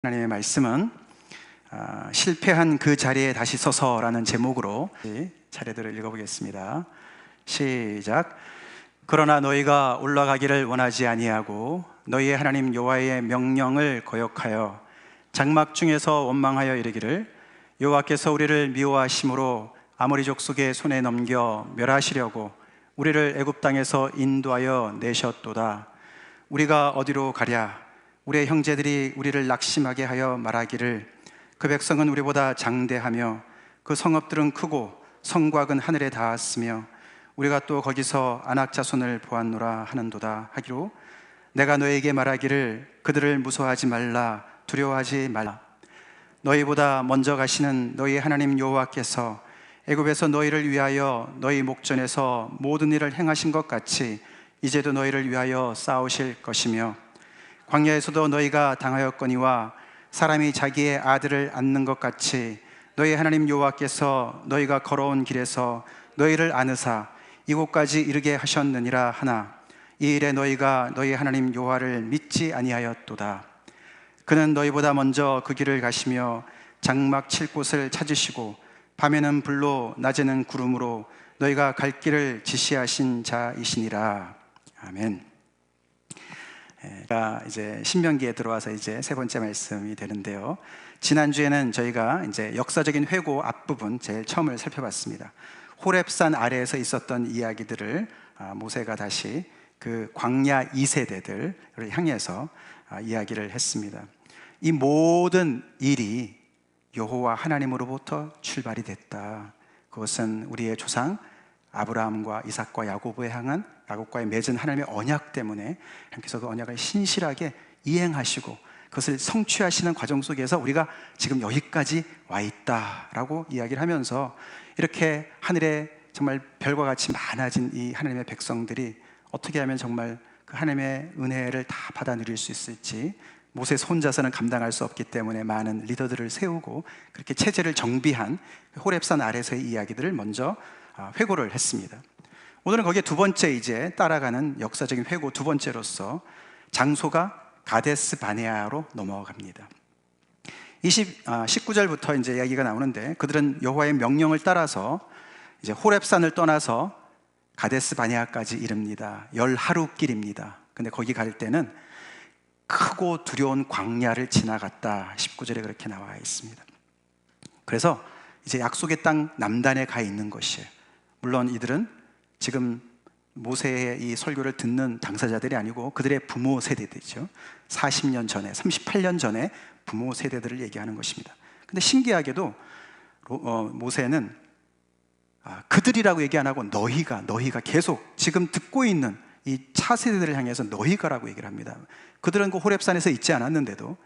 하나님의 말씀은 실패한 그 자리에 다시 서서라는 제목으로 차례대로 읽어보겠습니다. 시작. 그러나 너희가 올라가기를 원하지 아니하고 너희의 하나님 여호와의 명령을 거역하여 장막 중에서 원망하여 이르기를 여호와께서 우리를 미워하심으로 아모리 족속의 손에 넘겨 멸하시려고 우리를 애굽 땅에서 인도하여 내셨도다. 우리가 어디로 가랴? 우리의 형제들이 우리를 낙심하게 하여 말하기를 그 백성은 우리보다 장대하며 그 성읍들은 크고 성곽은 하늘에 닿았으며 우리가 또 거기서 아낙 자손을 보았노라 하는도다 하기로 내가 너에게 말하기를 그들을 무서워하지 말라, 두려워하지 말라. 너희보다 먼저 가시는 너희 하나님 여호와께서 애굽에서 너희를 위하여 너희 목전에서 모든 일을 행하신 것 같이 이제도 너희를 위하여 싸우실 것이며 광야에서도 너희가 당하였거니와 사람이 자기의 아들을 안는 것 같이 너희 하나님 여호와께서 너희가 걸어온 길에서 너희를 안으사 이곳까지 이르게 하셨느니라 하나 이 일에 너희가 너희 하나님 여호와를 믿지 아니하였도다. 그는 너희보다 먼저 그 길을 가시며 장막 칠 곳을 찾으시고 밤에는 불로 낮에는 구름으로 너희가 갈 길을 지시하신 자이시니라. 아멘. 이제 신명기에 들어와서 이제 세 번째 말씀이 되는데요. 지난주에는 저희가 이제 역사적인 회고 앞부분 제일 처음을 살펴봤습니다. 호렙산 아래에서 있었던 이야기들을 모세가 다시 그 광야 2세대들을 향해서 이야기를 했습니다. 이 모든 일이 여호와 하나님으로부터 출발이 됐다. 그것은 우리의 조상 아브라함과 이삭과 야곱과의 맺은 하나님의 언약 때문에 하나님께서 그 언약을 신실하게 이행하시고 그것을 성취하시는 과정 속에서 우리가 지금 여기까지 와 있다라고 이야기를 하면서 이렇게 하늘에 정말 별과 같이 많아진 이 하나님의 백성들이 어떻게 하면 정말 그 하나님의 은혜를 다 받아 누릴 수 있을지, 모세 혼자서는 감당할 수 없기 때문에 많은 리더들을 세우고 그렇게 체제를 정비한 호렙산 아래서의 이야기들을 먼저 회고를 했습니다. 오늘은 거기에 두 번째 이제 따라가는 역사적인 회고 두 번째로서 장소가 가데스 바네아로 넘어갑니다. 19절부터 이제 이야기가 나오는데 그들은 여호와의 명령을 따라서 이제 호렙산을 떠나서 가데스 바네아까지 이릅니다. 10하루 길입니다. 근데 거기 갈 때는 크고 두려운 광야를 지나갔다. 19절에 그렇게 나와 있습니다. 그래서 이제 약속의 땅 남단에 가 있는 것이에요. 물론 이들은 지금 모세의 이 설교를 듣는 당사자들이 아니고 그들의 부모 세대들이죠. 40년 전에, 38년 전에 부모 세대들을 얘기하는 것입니다. 근데 신기하게도 모세는 그들이라고 얘기 안 하고 너희가 계속 지금 듣고 있는 이 차세대들을 향해서 너희가라고 얘기를 합니다. 그들은 그 호렙산에서 있지 않았는데도,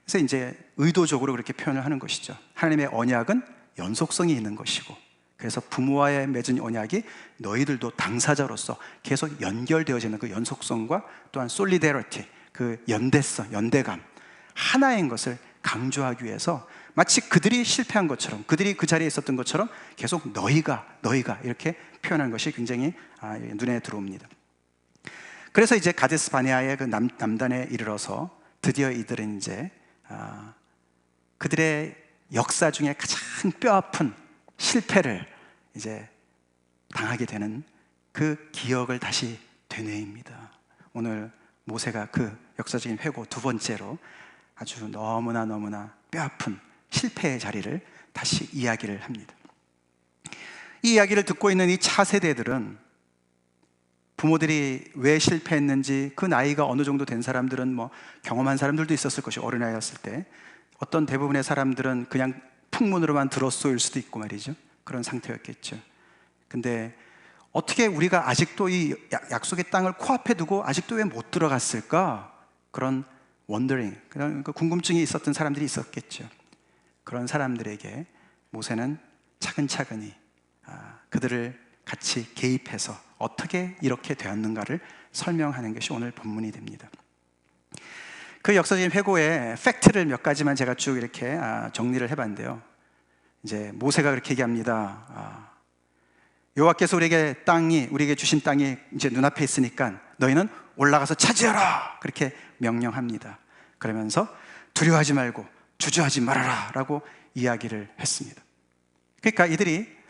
그래서 이제 의도적으로 그렇게 표현을 하는 것이죠. 하나님의 언약은 연속성이 있는 것이고, 그래서 부모와의 맺은 언약이 너희들도 당사자로서 계속 연결되어지는 그 연속성과 또한 솔리데리티, 그 연대성, 연대감, 하나인 것을 강조하기 위해서 마치 그들이 실패한 것처럼, 그들이 그 자리에 있었던 것처럼 계속 너희가 이렇게 표현하는 것이 굉장히 눈에 들어옵니다. 그래서 이제 가데스 바네아의 그 남단에 이르러서 드디어 이들은 이제 그들의 역사 중에 가장 뼈아픈 실패를 이제 당하게 되는 그 기억을 다시 되뇌입니다. 오늘 모세가 그 역사적인 회고 두 번째로 아주 너무나 뼈아픈 실패의 자리를 다시 이야기를 합니다. 이 이야기를 듣고 있는 이 차세대들은 부모들이 왜 실패했는지, 그 나이가 어느 정도 된 사람들은 뭐 경험한 사람들도 있었을 것이고, 어린아이였을 때 어떤 대부분의 사람들은 그냥 풍문으로만 들었소일 수도 있고 말이죠. 그런 상태였겠죠. 근데 어떻게 우리가 아직도 이 약속의 땅을 코앞에 두고 아직도 왜 못 들어갔을까? 그런 원더링, 그런 궁금증이 있었던 사람들이 있었겠죠. 그런 사람들에게 모세는 차근차근히 그들을 같이 개입해서 어떻게 이렇게 되었는가를 설명하는 것이 오늘 본문이 됩니다. 그 역사적인 회고의 팩트를 몇 가지만 제가 쭉 이렇게 정리를 해봤는데요. 이제 모세가 그렇게 얘기합니다. 여호와께서 우리에게 주신 땅이 이제 눈앞에 있으니까 너희는 올라가서 차지하라, 그렇게 명령합니다. 그러면서 두려워하지 말고 주저하지 말아라 라고 이야기를 했습니다. 그러니까 이들이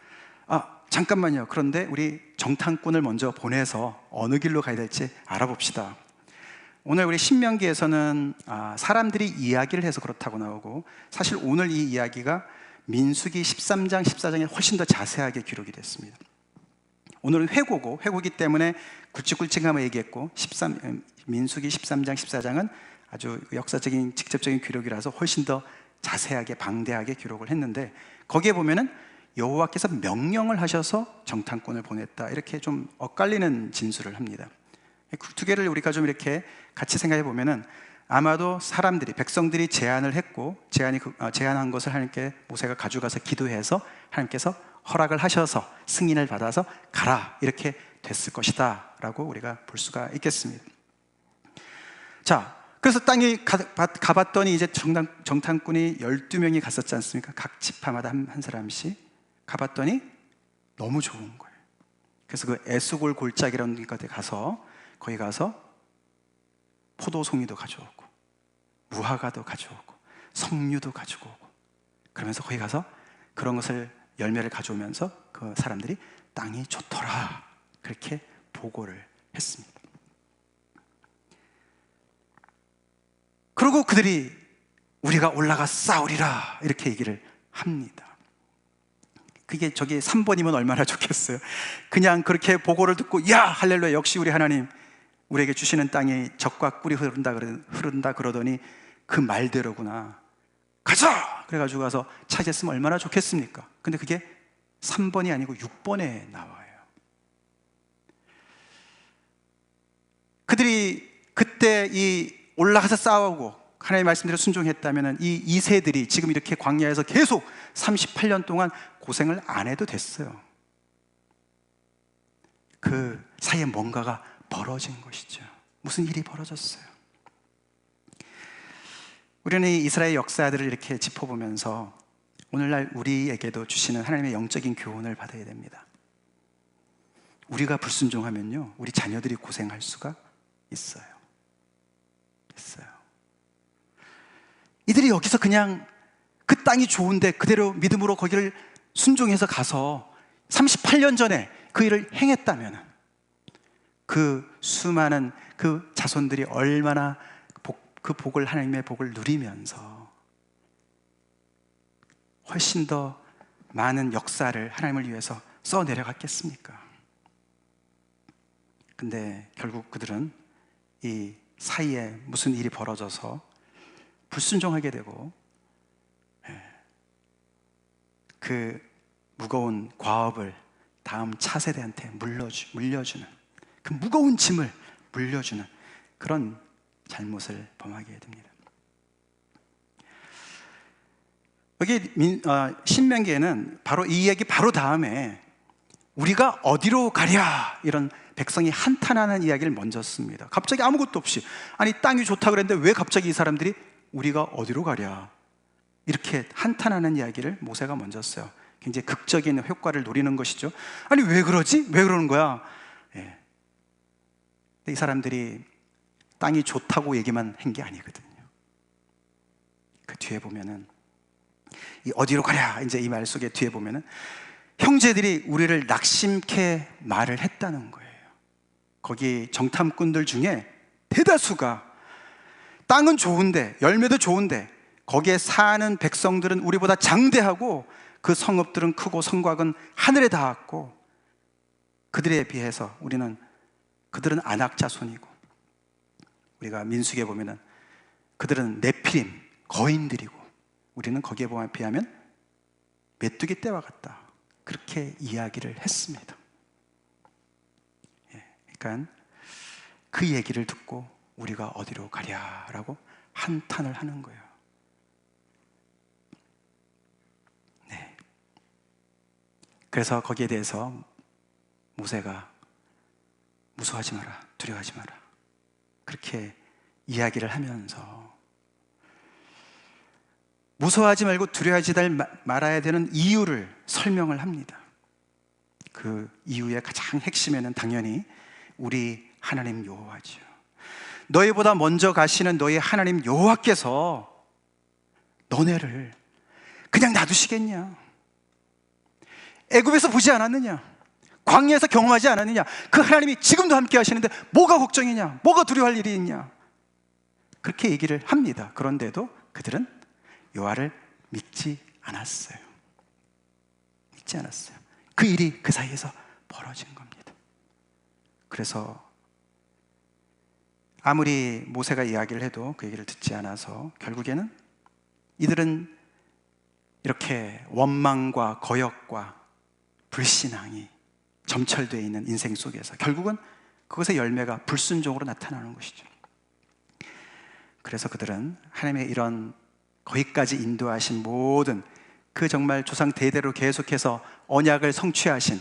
잠깐만요, 그런데 우리 정탐꾼을 먼저 보내서 어느 길로 가야 될지 알아봅시다. 오늘 우리 신명기에서는 사람들이 이야기를 해서 그렇다고 나오고, 사실 오늘 이 이야기가 민수기 13장 14장에 훨씬 더 자세하게 기록이 됐습니다. 오늘은 회고이기 때문에 굵직굵직하게 얘기했고, 민수기 13장 14장은 아주 역사적인 직접적인 기록이라서 훨씬 더 자세하게 방대하게 기록을 했는데, 거기에 보면은 여호와께서 명령을 하셔서 정탐꾼을 보냈다, 이렇게 좀 엇갈리는 진술을 합니다. 두 개를 우리가 좀 이렇게 같이 생각해 보면은 아마도 백성들이 제안을 했고, 제안한 것을 하나님께 모세가 가져가서 기도해서 하나님께서 허락을 하셔서 승인을 받아서 가라, 이렇게 됐을 것이다 라고 우리가 볼 수가 있겠습니다. 자, 그래서 땅에 가봤더니 이제 정탐꾼이 12명이 갔었지 않습니까? 각 지파마다 한 사람씩 가봤더니 너무 좋은 거예요. 그래서 그 에스골 골짜기라는 곳에 가서, 거기 가서 포도송이도 가져오고 무화과도 가져오고 석류도 가지고 오고, 그러면서 거기 가서 그런 것을 열매를 가져오면서 그 사람들이 땅이 좋더라, 그렇게 보고를 했습니다. 그리고 그들이 우리가 올라가 싸우리라, 이렇게 얘기를 합니다. 그게 저기 3번이면 얼마나 좋겠어요. 그냥 그렇게 보고를 듣고 야 할렐루야, 역시 우리 하나님 우리에게 주시는 땅에 젖과 꿀이 흐른다 그러더니 그 말대로구나, 가자! 그래가지고 가서 차지했으면 얼마나 좋겠습니까? 근데 그게 3번이 아니고 6번에 나와요. 그들이 그때 이 올라가서 싸우고 하나님의 말씀대로 순종했다면 이 2세들이 지금 이렇게 광야에서 계속 38년 동안 고생을 안 해도 됐어요. 그 사이에 뭔가가 벌어진 것이죠. 무슨 일이 벌어졌어요? 우리는 이 이스라엘 역사들을 이렇게 짚어보면서 오늘날 우리에게도 주시는 하나님의 영적인 교훈을 받아야 됩니다. 우리가 불순종하면요, 우리 자녀들이 고생할 수가 있어요. 이들이 여기서 그냥 그 땅이 좋은데 그대로 믿음으로 거기를 순종해서 가서 38년 전에 그 일을 행했다면 그 수많은 그 자손들이 얼마나 그 복을, 하나님의 복을 누리면서 훨씬 더 많은 역사를 하나님을 위해서 써내려갔겠습니까? 근데 결국 그들은 이 사이에 무슨 일이 벌어져서 불순종하게 되고, 그 무거운 과업을 다음 차세대한테 물려주는, 그 무거운 짐을 물려주는 그런 잘못을 범하게 됩니다. 여기 신명기에는 바로 이 얘기 바로 다음에 우리가 어디로 가랴, 이런 백성이 한탄하는 이야기를 먼저 씁니다. 갑자기 아무것도 없이, 아니 땅이 좋다 그랬는데 왜 갑자기 이 사람들이 우리가 어디로 가랴, 이렇게 한탄하는 이야기를 모세가 먼저 써요. 굉장히 극적인 효과를 노리는 것이죠. 아니 왜 그러지? 왜 그러는 거야? 근데 이 사람들이 땅이 좋다고 얘기만 한 게 아니거든요. 그 뒤에 보면은 이 어디로 가랴, 이제 이 말 속에 뒤에 보면은 형제들이 우리를 낙심케 말을 했다는 거예요. 거기 정탐꾼들 중에 대다수가 땅은 좋은데, 열매도 좋은데 거기에 사는 백성들은 우리보다 장대하고 그 성읍들은 크고 성곽은 하늘에 닿았고, 그들에 비해서 그들은 아낙 자손이고, 우리가 민수기에 보면은 그들은 네피림, 거인들이고, 우리는 거기에 비하면 메뚜기 떼와 같다, 그렇게 이야기를 했습니다. 그러니까 그 얘기를 듣고 우리가 어디로 가랴라고 한탄을 하는 거예요. 네. 그래서 거기에 대해서 모세가 무서워하지 마라, 두려워하지 마라, 그렇게 이야기를 하면서 무서워하지 말고 두려워하지 말아야 되는 이유를 설명을 합니다. 그 이유의 가장 핵심에는 당연히 우리 하나님 여호와죠. 너희보다 먼저 가시는 너희 하나님 여호와께서 고뇌를 그냥 놔두시겠냐? 애굽에서 보지 않았느냐? 광야에서 경험하지 않았느냐? 그 하나님이 지금도 함께 하시는데 뭐가 걱정이냐? 뭐가 두려워할 일이 있냐? 그렇게 얘기를 합니다. 그런데도 그들은 여호와를 믿지 않았어요. 믿지 않았어요. 그 일이 그 사이에서 벌어진 겁니다. 그래서 아무리 모세가 이야기를 해도 그 얘기를 듣지 않아서 결국에는 이들은 이렇게 원망과 거역과 불신앙이 점철되어 있는 인생 속에서 결국은 그것의 열매가 불순종으로 나타나는 것이죠. 그래서 그들은 하나님의 이런 거기까지 인도하신 모든 그 정말 조상 대대로 계속해서 언약을 성취하신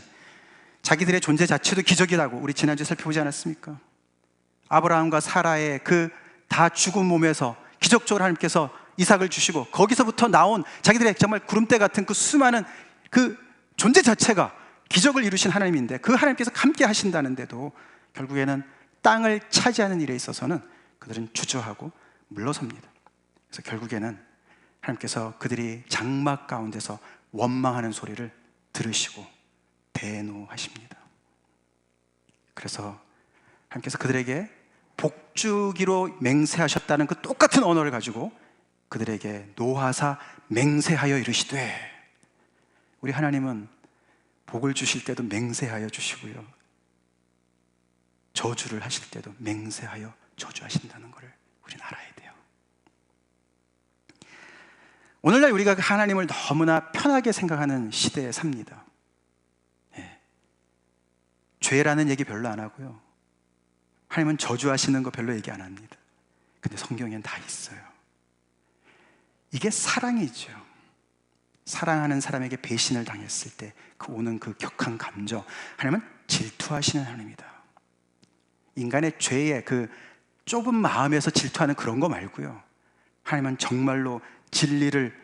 자기들의 존재 자체도 기적이라고 우리 지난주에 살펴보지 않았습니까? 아브라함과 사라의 그 다 죽은 몸에서 기적적으로 하나님께서 이삭을 주시고 거기서부터 나온 자기들의 정말 구름대 같은 그 수많은 그 존재 자체가 기적을 이루신 하나님인데 그 하나님께서 함께 하신다는데도 결국에는 땅을 차지하는 일에 있어서는 그들은 주저하고 물러섭니다. 그래서 결국에는 하나님께서 그들이 장막 가운데서 원망하는 소리를 들으시고 대노하십니다. 그래서 하나님께서 그들에게 복주기로 맹세하셨다는 그 똑같은 언어를 가지고 그들에게 노하사 맹세하여 이르시되, 우리 하나님은 복을 주실 때도 맹세하여 주시고요, 저주를 하실 때도 맹세하여 저주하신다는 것을 우리는 알아야 돼요. 오늘날 우리가 하나님을 너무나 편하게 생각하는 시대에 삽니다. 죄라는 얘기 별로 안 하고요, 하나님은 저주하시는 거 별로 얘기 안 합니다. 근데 성경에는 다 있어요. 이게 사랑이죠. 사랑하는 사람에게 배신을 당했을 때 그 오는 그 격한 감정, 하나님은 질투하시는 하나님이다. 인간의 죄의 그 좁은 마음에서 질투하는 그런 거 말고요, 하나님은 정말로 진리를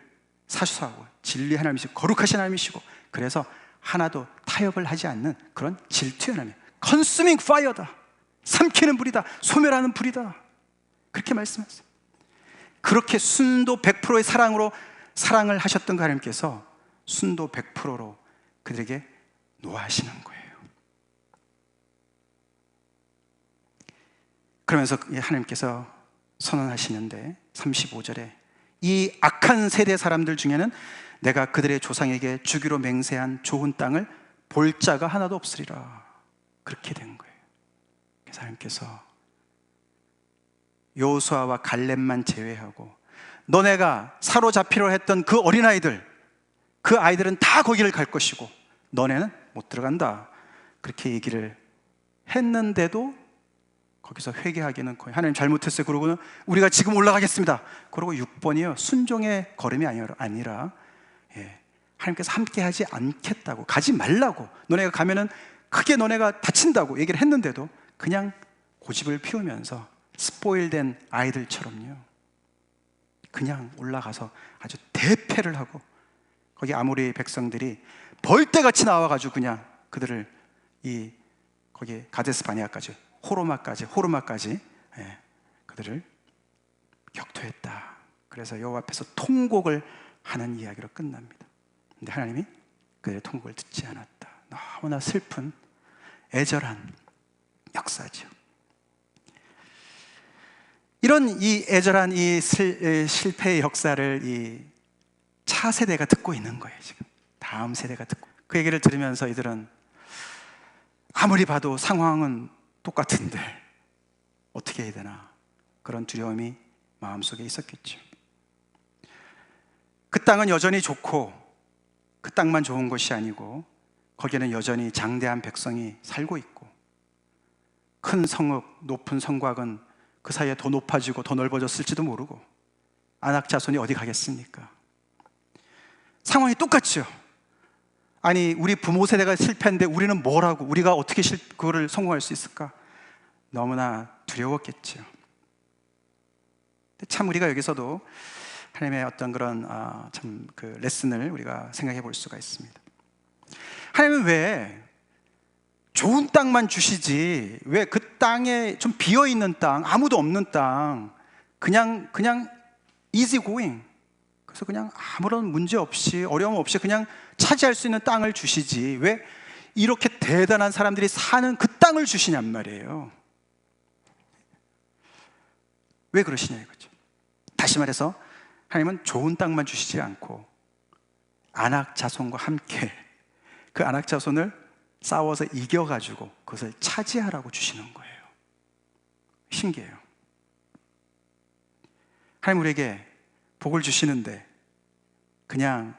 사수하고 진리 하나님이시고 거룩하신 하나님이시고, 그래서 하나도 타협을 하지 않는 그런 질투의 하나님, 컨수밍 파이어다, 삼키는 불이다, 소멸하는 불이다, 그렇게 말씀하세요. 그렇게 순도 100%의 사랑으로 사랑을 하셨던 그 하나님께서 순도 100%로 그들에게 노하시는 거예요. 그러면서 하나님께서 선언하시는데 35절에 이 악한 세대 사람들 중에는 내가 그들의 조상에게 주기로 맹세한 좋은 땅을 볼 자가 하나도 없으리라, 그렇게 된 거예요. 그래서 하나님께서 여호수아와 갈렙만 제외하고 너네가 사로잡히려 했던 그 어린아이들, 그 아이들은 다 거기를 갈 것이고 너네는 못 들어간다, 그렇게 얘기를 했는데도 거기서 회개하기는 거의 하나님 잘못했어요, 그러고는 우리가 지금 올라가겠습니다, 그러고 6번이요 순종의 걸음이 아니라 하나님께서 함께 하지 않겠다고, 가지 말라고, 너네가 가면은 크게 너네가 다친다고 얘기를 했는데도 그냥 고집을 피우면서 스포일된 아이들처럼요 그냥 올라가서 아주 대패를 하고, 거기 아모리 백성들이 벌떼같이 나와가지고 그냥 그들을 거기 가데스 바네아까지 호르마까지 그들을 격투했다. 그래서 여호와 앞에서 통곡을 하는 이야기로 끝납니다. 근데 하나님이 그들의 통곡을 듣지 않았다. 너무나 슬픈 애절한 역사죠. 이런 이 애절한 이 실패의 역사를 이 차세대가 듣고 있는 거예요. 지금 다음 세대가 듣고, 그 얘기를 들으면서 이들은 아무리 봐도 상황은 똑같은데 어떻게 해야 되나, 그런 두려움이 마음속에 있었겠죠. 그 땅은 여전히 좋고 그 땅만 좋은 것이 아니고 거기에는 여전히 장대한 백성이 살고 있고, 큰 성읍, 높은 성곽은 그 사이에 더 높아지고 더 넓어졌을지도 모르고, 안악 자손이 어디 가겠습니까? 상황이 똑같죠. 아니, 우리 부모 세대가 실패했는데 우리는 뭘 하고, 우리가 어떻게 그거를 성공할 수 있을까? 너무나 두려웠겠죠. 참 우리가 여기서도 하나님의 어떤 그런 참 그 레슨을 우리가 생각해 볼 수가 있습니다. 하나님은 왜 좋은 땅만 주시지, 왜 그 땅에 좀 비어있는 땅, 아무도 없는 땅, 그냥 easy going, 그래서 그냥 아무런 문제 없이 어려움 없이 그냥 차지할 수 있는 땅을 주시지 왜 이렇게 대단한 사람들이 사는 그 땅을 주시냔 말이에요. 왜 그러시냐 이거죠. 다시 말해서 하나님은 좋은 땅만 주시지 않고 안악 자손과 함께 그 안악 자손을 싸워서 이겨가지고 그것을 차지하라고 주시는 거예요. 신기해요. 하나님 우리에게 복을 주시는데 그냥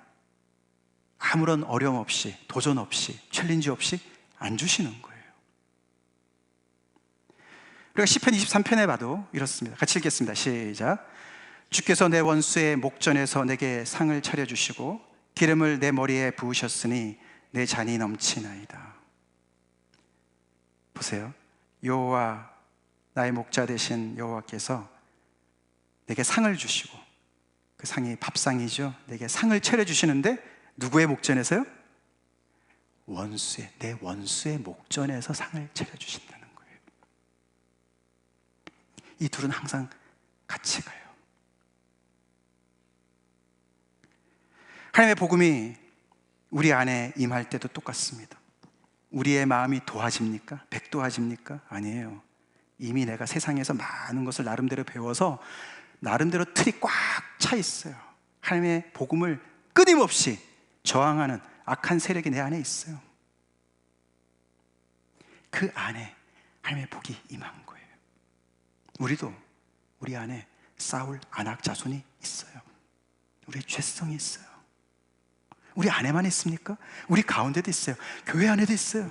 아무런 어려움 없이, 도전 없이, 챌린지 없이 안 주시는 거예요. 우리가 시편 23편에 봐도 이렇습니다. 같이 읽겠습니다. 시작. 주께서 내 원수의 목전에서 내게 상을 차려주시고 기름을 내 머리에 부으셨으니 내 잔이 넘치나이다. 보세요. 여호와 나의 목자 되신 여호와께서 내게 상을 주시고 그 상이 밥상이죠. 내게 상을 차려주시는데 누구의 목전에서요? 내 원수의 목전에서 상을 차려주신다는 거예요. 이 둘은 항상 같이 가요. 하나님의 복음이 우리 안에 임할 때도 똑같습니다. 우리의 마음이 도화집니까? 백도화집니까? 아니에요. 이미 내가 세상에서 많은 것을 나름대로 배워서 나름대로 틀이 꽉 차 있어요. 하나님의 복음을 끊임없이 저항하는 악한 세력이 내 안에 있어요. 그 안에 하나님의 복이 임한 거예요. 우리도 우리 안에 싸울 안악 자손이 있어요. 우리의 죄성이 있어요. 우리 안에만 있습니까? 우리 가운데도 있어요. 교회 안에도 있어요.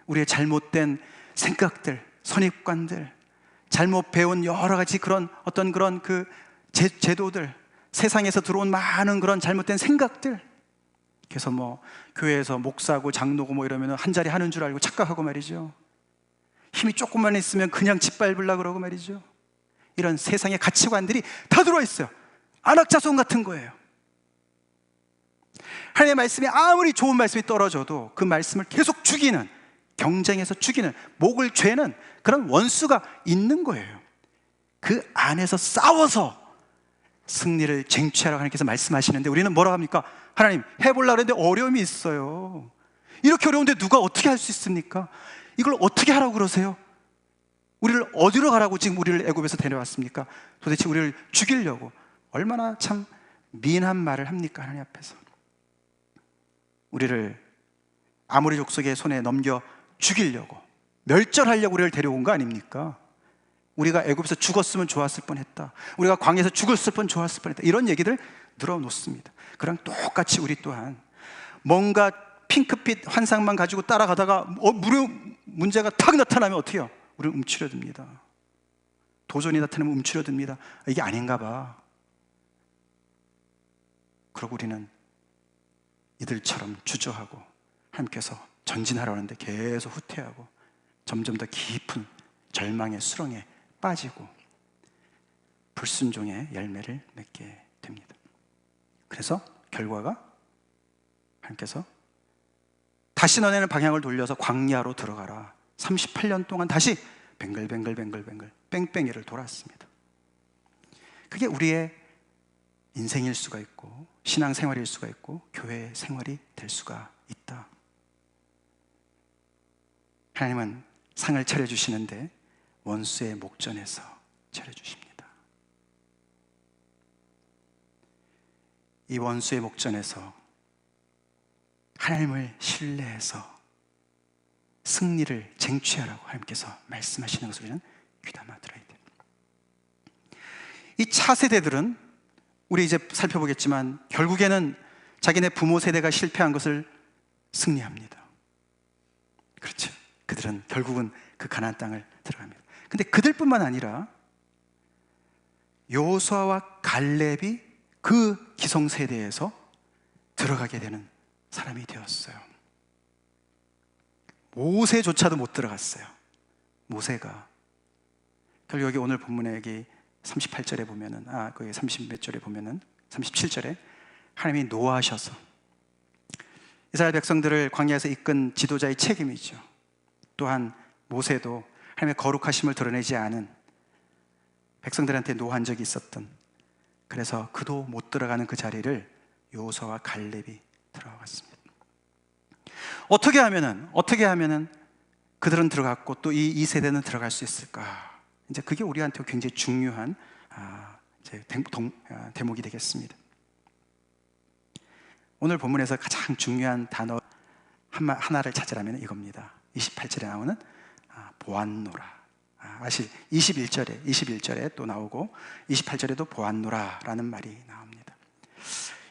우리의 잘못된 생각들, 선입관들, 잘못 배운 여러 가지 그런 어떤 그런 그 제도들, 세상에서 들어온 많은 그런 잘못된 생각들. 그래서 뭐 교회에서 목사고 장로고 뭐 이러면 한 자리 하는 줄 알고 착각하고 말이죠. 힘이 조금만 있으면 그냥 짓밟으려고 그러고 말이죠. 이런 세상의 가치관들이 다 들어와 있어요. 안악자손 같은 거예요. 하나님의 말씀이 아무리 좋은 말씀이 떨어져도 그 말씀을 계속 죽이는, 경쟁해서 죽이는, 목을 죄는 그런 원수가 있는 거예요. 그 안에서 싸워서 승리를 쟁취하라고 하나님께서 말씀하시는데 우리는 뭐라고 합니까? 하나님 해보려고 했는데 어려움이 있어요. 이렇게 어려운데 누가 어떻게 할 수 있습니까? 이걸 어떻게 하라고 그러세요? 우리를 어디로 가라고 지금 우리를 애굽에서 데려왔습니까? 도대체 우리를 죽이려고 얼마나 참 미인한 말을 합니까? 하나님 앞에서 우리를 아모리 족속의 손에 넘겨 죽이려고, 멸절하려고 우리를 데려온 거 아닙니까? 우리가 애굽에서 죽었으면 좋았을 뻔했다, 우리가 광야에서 죽었을 뻔 좋았을 뻔했다, 이런 얘기들 늘어놓습니다. 그랑 똑같이 우리 또한 뭔가 핑크빛 환상만 가지고 따라가다가 문제가 탁 나타나면 어떻게 해요? 우리는 움츠려듭니다. 도전이 나타나면 움츠려듭니다. 이게 아닌가 봐. 그러고 우리는 이들처럼 주저하고 하나님께서 전진하라는데 계속 후퇴하고 점점 더 깊은 절망의 수렁에 빠지고 불순종의 열매를 맺게 됩니다. 그래서 결과가 하나님께서 다시 너네는 방향을 돌려서 광야로 들어가라. 38년 동안 다시 뱅글뱅글 뺑뺑이를 돌았습니다. 그게 우리의 인생일 수가 있고 신앙생활일 수가 있고 교회 생활이 될 수가 있다. 하나님은 상을 차려주시는데 원수의 목전에서 차려주십니다. 이 원수의 목전에서 하나님을 신뢰해서 승리를 쟁취하라고 하나님께서 말씀하시는 것을 우리는 귀담아 들어야 됩니다. 이 차세대들은 우리 이제 살펴보겠지만 결국에는 자기네 부모 세대가 실패한 것을 승리합니다. 그렇죠. 그들은 결국은 그 가나안 땅을 들어갑니다. 근데 그들뿐만 아니라 여호수아와 갈렙이 그 기성세대에서 들어가게 되는 사람이 되었어요. 모세조차도 못 들어갔어요. 모세가 결국 여기 오늘 본문에 여기 38절에 보면은 거기 30몇 절에 보면은 37절에 하나님이 노하셔서 이스라엘 백성들을 광야에서 이끈 지도자의 책임이죠. 또한 모세도 하나님의 거룩하심을 드러내지 않은 백성들한테 노한 적이 있었던 그래서 그도 못 들어가는 그 자리를 여호수아와 갈렙이 들어갔습니다. 어떻게 하면은 그들은 들어갔고 또 이 세대는 들어갈 수 있을까? 이제 그게 우리한테 굉장히 중요한 대목이 되겠습니다. 오늘 본문에서 가장 중요한 단어 하나를 찾으라면 이겁니다. 28절에 나오는 보았노라. 21절에 또 나오고 28절에도 보았노라 라는 말이 나옵니다.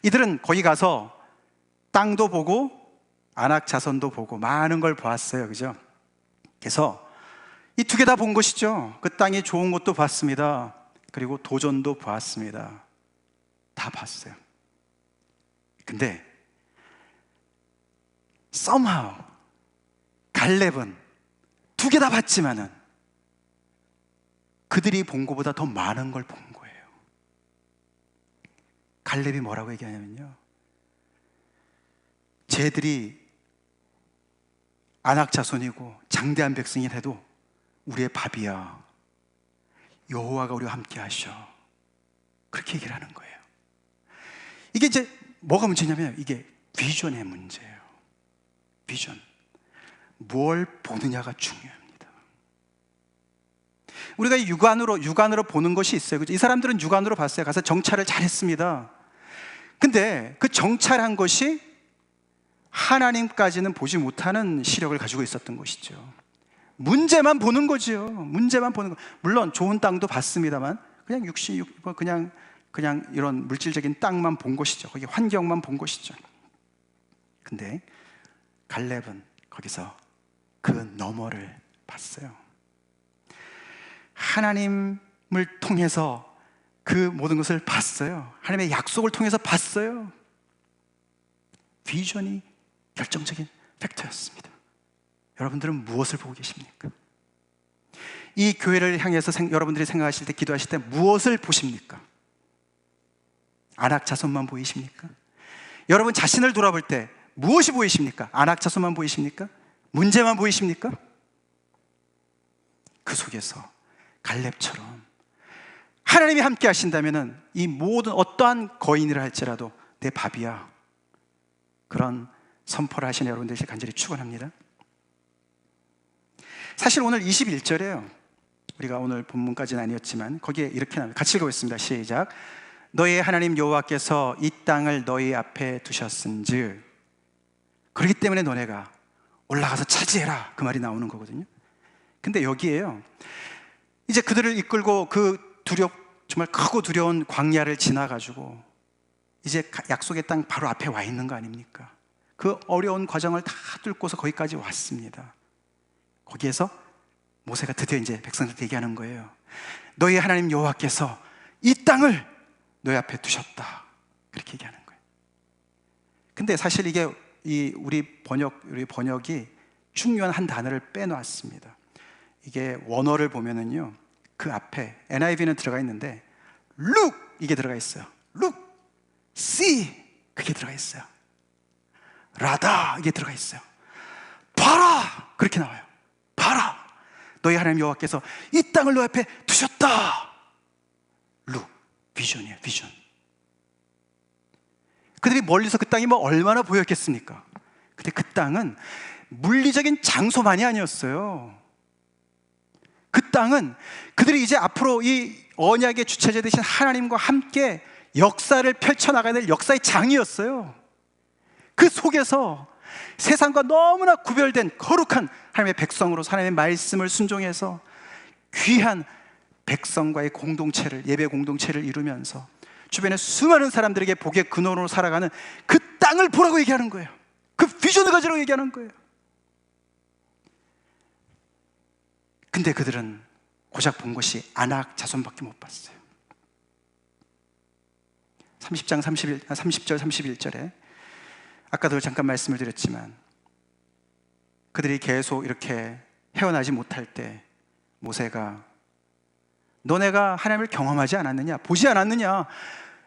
이들은 거기 가서 땅도 보고 아낙 자손도 보고 많은 걸 보았어요. 그죠? 그래서 이 두 개 다 본 것이죠. 그 땅이 좋은 것도 봤습니다. 그리고 도전도 보았습니다. 다 봤어요. 근데 somehow 갈렙은 두 개 다 봤지만은 그들이 본 것보다 더 많은 걸 본 거예요. 갈렙이 뭐라고 얘기하냐면요, 쟤들이 아낙 자손이고 장대한 백성이라 해도 우리의 밥이야. 여호와가 우리와 함께 하셔. 그렇게 얘기를 하는 거예요. 이게 이제 뭐가 문제냐면 이게 비전의 문제예요. 비전. 뭘 보느냐가 중요합니다. 우리가 육안으로 보는 것이 있어요. 이 사람들은 육안으로 봤어요. 가서 정찰을 잘했습니다. 근데 그 정찰한 것이 하나님까지는 보지 못하는 시력을 가지고 있었던 것이죠. 문제만 보는 거죠. 문제만 보는 거. 물론 좋은 땅도 봤습니다만 그냥 그냥 이런 물질적인 땅만 본 것이죠. 거기 환경만 본 것이죠. 근데 갈렙은 거기서 그 너머를 봤어요. 하나님을 통해서 그 모든 것을 봤어요. 하나님의 약속을 통해서 봤어요. 비전이 결정적인 팩터였습니다. 여러분들은 무엇을 보고 계십니까? 이 교회를 향해서 여러분들이 생각하실 때, 기도하실 때 무엇을 보십니까? 아낙 자손만 보이십니까? 여러분 자신을 돌아볼 때 무엇이 보이십니까? 아낙 자손만 보이십니까? 문제만 보이십니까? 그 속에서 갈렙처럼 하나님이 함께 하신다면 이 모든 어떠한 거인이라 할지라도 내 밥이야, 그런 선포를 하시는 여러분들이 간절히 축원합니다. 사실 오늘 21절에요, 우리가 오늘 본문까지는 아니었지만 거기에 이렇게 나옵니다. 같이 읽어보겠습니다. 시작. 너희의 하나님 여호와께서 이 땅을 너희 앞에 두셨은즉 그렇기 때문에 너네가 올라가서 차지해라, 그 말이 나오는 거거든요. 근데 여기에요, 이제 그들을 이끌고 그 정말 크고 두려운 광야를 지나가지고 이제 약속의 땅 바로 앞에 와 있는 거 아닙니까? 그 어려운 과정을 다 뚫고서 거기까지 왔습니다. 거기에서 모세가 드디어 이제 백성들한테 얘기하는 거예요. 너희 하나님 여호와께서 이 땅을 너희 앞에 두셨다, 그렇게 얘기하는 거예요. 근데 사실 이게 우리 번역이 중요한 한 단어를 빼놓았습니다. 이게 원어를 보면은요, 그 앞에 NIV는 들어가 있는데 look 이게 들어가 있어요. look, see 그게 들어가 있어요. 라다 이게 들어가 있어요. 봐라 그렇게 나와요. 봐라, 너희 하나님 여호와께서 이 땅을 너희 앞에 두셨다. look, 비전이에요. 비전. 그들이 멀리서 그 땅이 얼마나 보였겠습니까? 근데 그 땅은 물리적인 장소만이 아니었어요. 그 땅은 그들이 이제 앞으로 이 언약의 주체자 되신 하나님과 함께 역사를 펼쳐나가야 될 역사의 장이었어요. 그 속에서 세상과 너무나 구별된 거룩한 하나님의 백성으로서 하나님의 말씀을 순종해서 귀한 백성과의 공동체를, 예배 공동체를 이루면서 주변에 수많은 사람들에게 복의 근원으로 살아가는 그 땅을 보라고 얘기하는 거예요. 그 비전을 가지라고 얘기하는 거예요. 근데 그들은 고작 본 것이 아낙 자손밖에 못 봤어요. 30절 31절에 아까도 잠깐 말씀을 드렸지만 그들이 계속 이렇게 헤어나지 못할 때 모세가 너네가 하나님을 경험하지 않았느냐, 보지 않았느냐,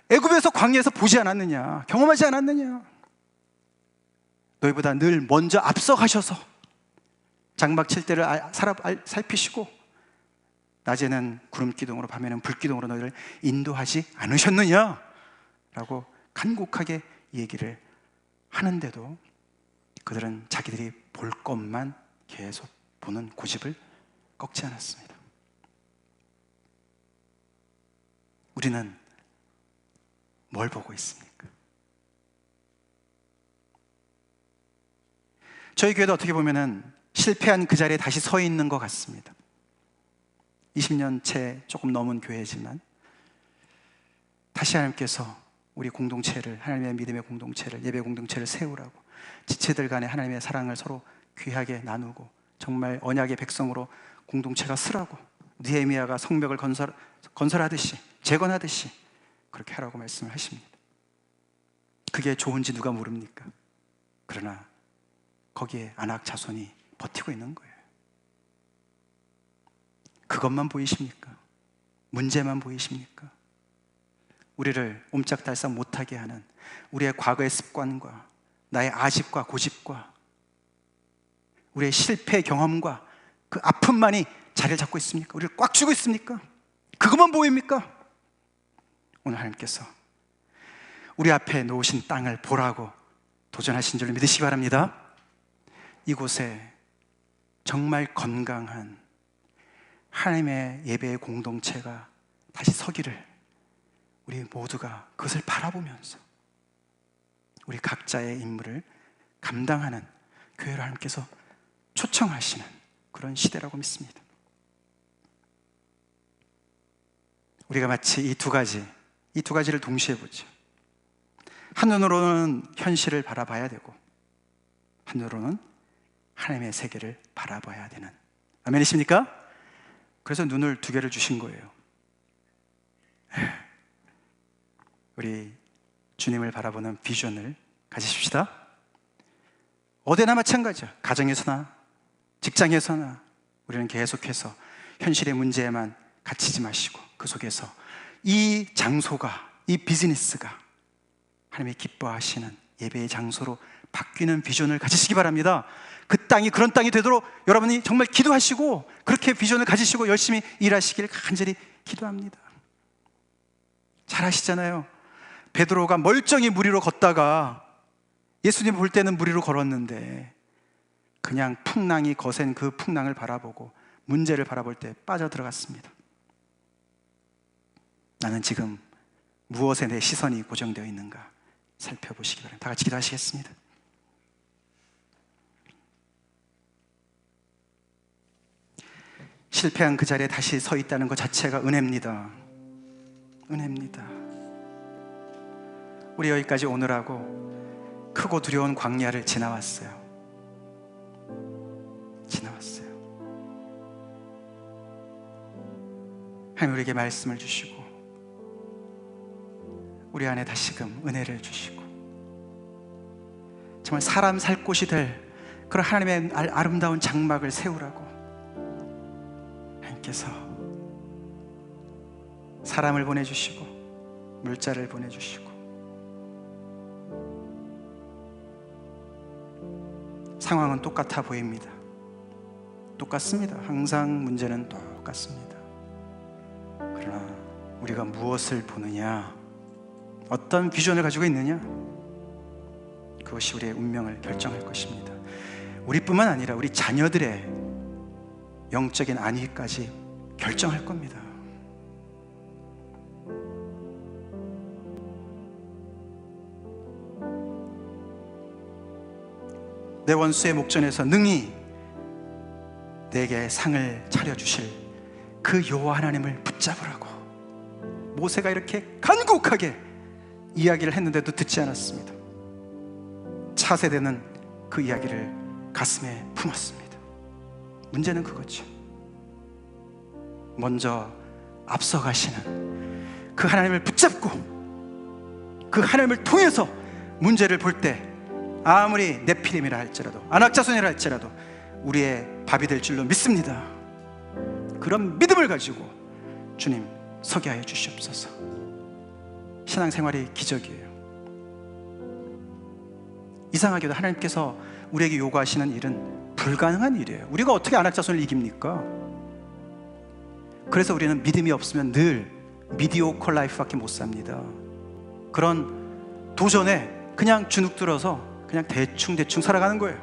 애굽에서 광야에서 보지 않았느냐, 경험하지 않았느냐, 너희보다 늘 먼저 앞서가셔서 장막 칠 때를 살피시고 낮에는 구름 기둥으로 밤에는 불 기둥으로 너희를 인도하지 않으셨느냐? 라고 간곡하게 얘기를 하는데도 그들은 자기들이 볼 것만 계속 보는 고집을 꺾지 않았습니다. 우리는 뭘 보고 있습니까? 저희 교회도 어떻게 보면은 실패한 그 자리에 다시 서 있는 것 같습니다. 20년 채 조금 넘은 교회지만 다시 하나님께서 우리 공동체를, 하나님의 믿음의 공동체를, 예배 공동체를 세우라고 지체들 간에 하나님의 사랑을 서로 귀하게 나누고 정말 언약의 백성으로 공동체가 서라고 느헤미야가 성벽을 건설하듯이 재건하듯이 그렇게 하라고 말씀을 하십니다. 그게 좋은지 누가 모릅니까? 그러나 거기에 안악 자손이 버티고 있는 거예요. 그것만 보이십니까? 문제만 보이십니까? 우리를 옴짝달싹 못하게 하는 우리의 과거의 습관과 나의 아집과 고집과 우리의 실패 경험과 그 아픔만이 자리를 잡고 있습니까? 우리를 꽉 쥐고 있습니까? 그것만 보입니까? 오늘 하나님께서 우리 앞에 놓으신 땅을 보라고 도전하신 줄 믿으시기 바랍니다. 이곳에 정말 건강한 하나님의 예배의 공동체가 다시 서기를 우리 모두가 그것을 바라보면서 우리 각자의 임무를 감당하는 교회를 하나님께서 초청하시는 그런 시대라고 믿습니다. 우리가 마치 이 두 가지를 동시에 보죠. 한눈으로는 현실을 바라봐야 되고 한눈으로는 하나님의 세계를 바라봐야 되는, 아멘이십니까? 그래서 눈을 두 개를 주신 거예요. 우리 주님을 바라보는 비전을 가지십시다. 어디나 마찬가지야. 가정에서나 직장에서나 우리는 계속해서 현실의 문제에만 갇히지 마시고 그 속에서 이 장소가, 이 비즈니스가 하나님이 기뻐하시는 예배의 장소로 바뀌는 비전을 가지시기 바랍니다. 그 땅이 그런 땅이 되도록 여러분이 정말 기도하시고 그렇게 비전을 가지시고 열심히 일하시길 간절히 기도합니다. 잘 아시잖아요. 베드로가 멀쩡히 물 위로 걷다가 예수님 볼 때는 물 위로 걸었는데 그냥 풍랑이 거센 그 풍랑을 바라보고 문제를 바라볼 때 빠져들어갔습니다. 나는 지금 무엇에 내 시선이 고정되어 있는가 살펴보시기 바랍니다. 다 같이 기도하시겠습니다. 실패한 그 자리에 다시 서 있다는 것 자체가 은혜입니다. 은혜입니다. 우리 여기까지 오느라고 크고 두려운 광야를 지나왔어요. 하나님 우리에게 말씀을 주시고 우리 안에 다시금 은혜를 주시고 정말 사람 살 곳이 될 그런 하나님의 아름다운 장막을 세우라고 하나님께서 사람을 보내주시고 물자를 보내주시고 상황은 똑같아 보입니다. 똑같습니다. 항상 문제는 똑같습니다. 그러나 우리가 무엇을 보느냐, 어떤 비전을 가지고 있느냐, 그것이 우리의 운명을 결정할 것입니다. 우리뿐만 아니라 우리 자녀들의 영적인 안위까지 결정할 겁니다. 내 원수의 목전에서 능히 내게 상을 차려주실 그 여호와 하나님을 붙잡으라고 모세가 이렇게 간곡하게 이야기를 했는데도 듣지 않았습니다. 차세대는 그 이야기를 가슴에 품었습니다. 문제는 그거죠. 먼저 앞서가시는 그 하나님을 붙잡고 그 하나님을 통해서 문제를 볼 때 아무리 네피림이라 할지라도 안악자손이라 할지라도 우리의 밥이 될 줄로 믿습니다. 그런 믿음을 가지고 주님 서게 하여 주시옵소서. 신앙생활이 기적이에요. 이상하게도 하나님께서 우리에게 요구하시는 일은 불가능한 일이에요. 우리가 어떻게 안악자손을 이깁니까? 그래서 우리는 믿음이 없으면 늘 미디오컬 라이프밖에 못 삽니다. 그런 도전에 그냥 주눅들어서 그냥 대충 살아가는 거예요.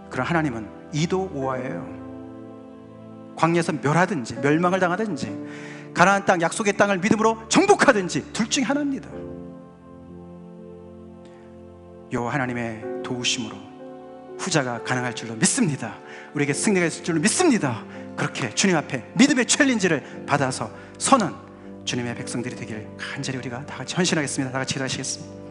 그럼 하나님은 이도오화예요. 광야에서 멸하든지 멸망을 당하든지 가나안 땅 약속의 땅을 믿음으로 정복하든지 둘 중에 하나입니다. 여호와 하나님의 도우심으로 후자가 가능할 줄로 믿습니다. 우리에게 승리가 있을 줄로 믿습니다. 그렇게 주님 앞에 믿음의 챌린지를 받아서 서는 주님의 백성들이 되길 간절히 우리가 다 같이 헌신하겠습니다. 다 같이 기도하시겠습니다.